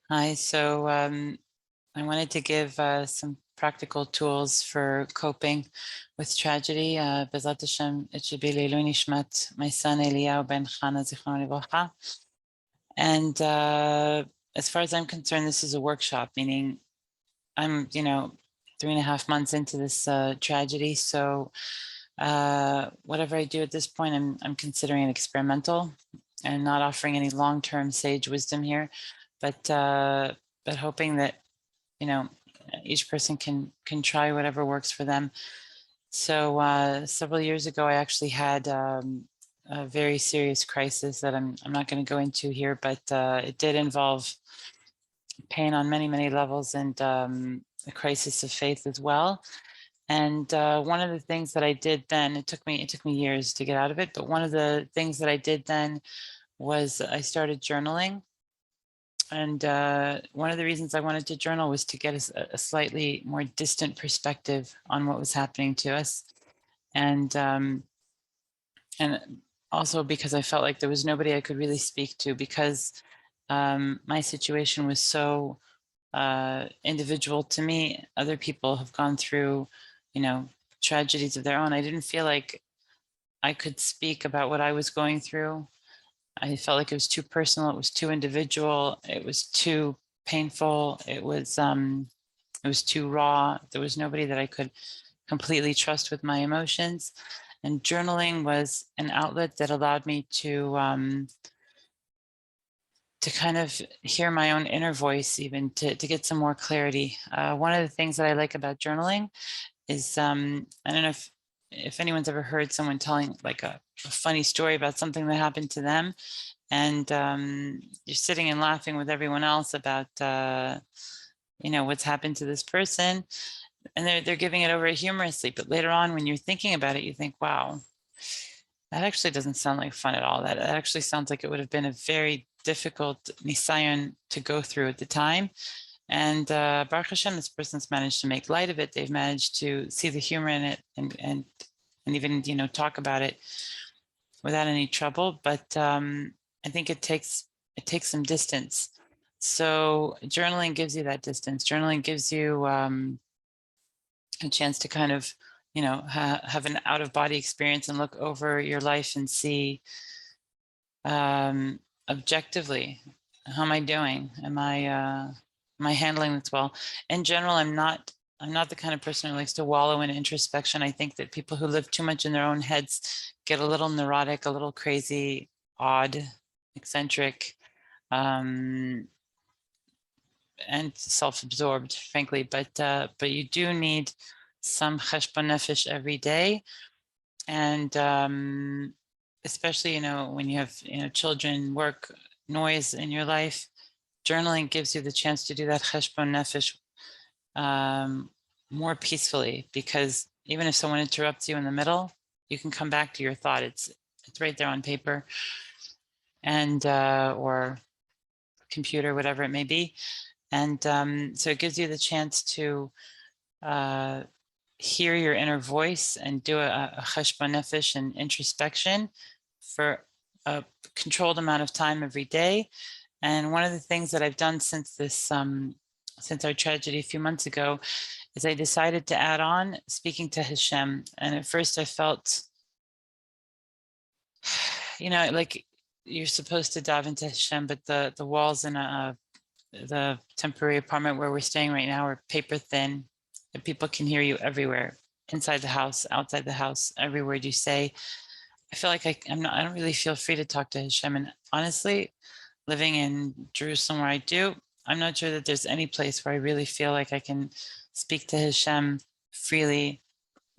Hi, I wanted to give some practical tools for coping with tragedy. Bezat Hashem, it should be Leilu Nishmat, my son Eliyahu ben Chana Zichron Livracha. And as far as I'm concerned, this is a workshop, meaning I'm, 3.5 months into this tragedy. So whatever I do at this point, I'm considering it experimental and not offering any long-term sage wisdom here, but hoping that you know each person can try whatever works for them. So several years ago, I actually had a very serious crisis that I'm not going to go into here, but it did involve pain on many levels and a crisis of faith as well. And one of the things that I did then, it took me years to get out of it, but one of the things that I did then was I started journaling. And one of the reasons I wanted to journal was to get a slightly more distant perspective on what was happening to us. And also because I felt like there was nobody I could really speak to, because my situation was so individual to me. Other people have gone through, tragedies of their own. I didn't feel like I could speak about what I was going through. I felt like it was too personal. It was too individual. It was too painful. It was too raw. There was nobody that I could completely trust with my emotions. And journaling was an outlet that allowed me to kind of hear my own inner voice, even to get some more clarity. One of the things that I like about journaling is, I don't know if anyone's ever heard someone telling like a funny story about something that happened to them, and you're sitting and laughing with everyone else about, what's happened to this person, and they're giving it over humorously. But later on, when you're thinking about it, you think, wow, that actually doesn't sound like fun at all. That actually sounds like it would have been a very difficult nisayon to go through at the time. And Baruch Hashem, this person's managed to make light of it. They've managed to see the humor in it and even, talk about it without any trouble. But I think it takes some distance. So journaling gives you that distance. Journaling gives you a chance to kind of, have an out of body experience and look over your life and see objectively, how am I doing? Am I handling this well? In general, I'm not the kind of person who likes to wallow in introspection. I think that people who live too much in their own heads get a little neurotic, a little crazy, odd, eccentric, and self-absorbed, frankly. But you do need some cheshbon nefesh every day, and especially when you have children, work, noise in your life. Journaling gives you the chance to do that cheshbon nefesh more peacefully, because even if someone interrupts you in the middle, you can come back to your thought. It's right there on paper, and or computer, whatever it may be. And so it gives you the chance to hear your inner voice and do a cheshbon nefesh and introspection for a controlled amount of time every day. And one of the things that I've done since since our tragedy a few months ago, is I decided to add on speaking to Hashem. And at first I felt, like you're supposed to dive into Hashem, but the walls in the temporary apartment where we're staying right now are paper thin, and people can hear you everywhere, inside the house, outside the house, every word you say. I feel like I don't really feel free to talk to Hashem. And honestly, living in Jerusalem where I do, I'm not sure that there's any place where I really feel like I can speak to Hashem freely,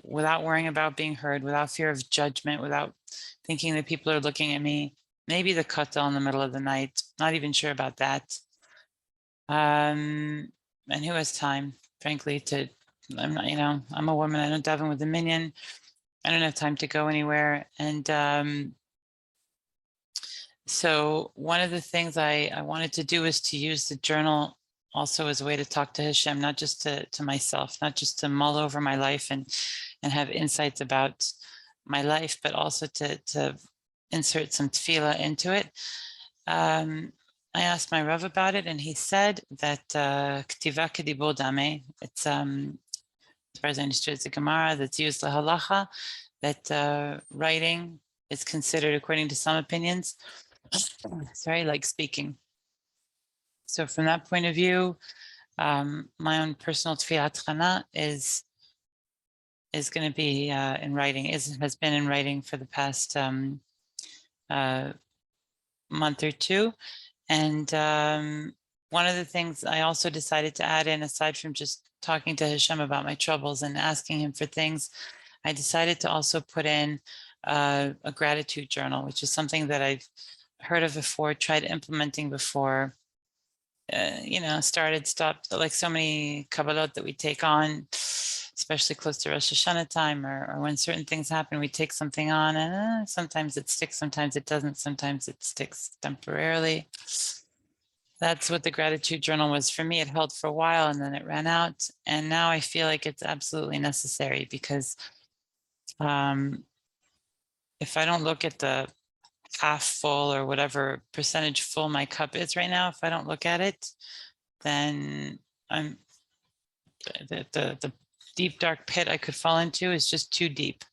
without worrying about being heard, without fear of judgment, without thinking that people are looking at me. Maybe the kotel in the middle of the night, not even sure about that. And who has time, frankly, I'm not, I'm a woman, I don't daven with a minyan. I don't have time to go anywhere. And so one of the things I wanted to do is to use the journal also as a way to talk to Hashem, not just to myself, not just to mull over my life and have insights about my life, but also to insert some tefillah into it. And I asked my Rav about it, and he said that ktiva kedibur dame, it's as far as I understood, it's a Gemara that's used lahalacha, that writing is considered, according to some opinions, sorry, like speaking. So from that point of view, my own personal tefillat chana is going to be in writing, has been in writing for the past month or two. And one of the things I also decided to add in, aside from just talking to Hashem about my troubles and asking him for things, I decided to also put in a gratitude journal, which is something that I've heard of before, tried implementing before, stopped, like so many Kabbalot that we take on, especially close to Rosh Hashanah time, or when certain things happen, we take something on, and sometimes it sticks, sometimes it doesn't, sometimes it sticks temporarily. That's what the gratitude journal was for me. It held for a while and then it ran out. And now I feel like it's absolutely necessary, because if I don't look at the half full or whatever percentage full my cup is right now, if I don't look at it, then the deep dark pit I could fall into is just too deep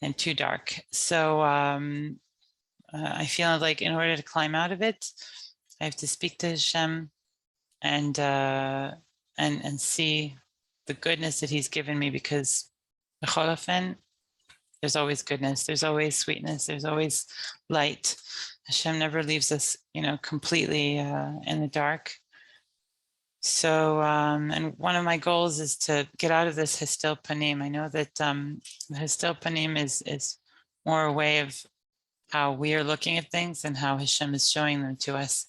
and too dark. So I feel like in order to climb out of it, I have to speak to Hashem and see the goodness that he's given me, because there's always goodness, there's always sweetness, there's always light. Hashem never leaves us, completely in the dark. So, and one of my goals is to get out of this Histil Panim. I know that the Histil Panim is more a way of how we are looking at things and how Hashem is showing them to us.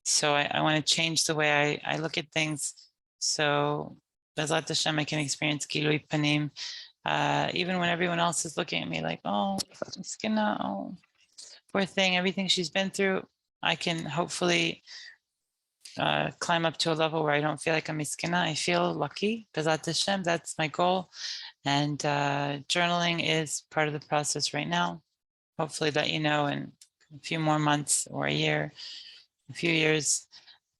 So I want to change the way I look at things. So Bezat Hashem, I can experience Gilui Panim, even when everyone else is looking at me like, oh, Miskina, oh, poor thing, everything she's been through. I can hopefully climb up to a level where I don't feel like a miskina. I feel lucky. Bezat Hashem, that's my goal. And journaling is part of the process right now. Hopefully let you know in a few more months or a year, a few years,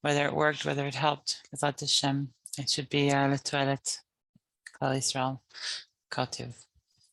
whether it worked, whether it helped. Bezat Hashem, it should be l'toilet, Klal Yisrael, Kol Tov.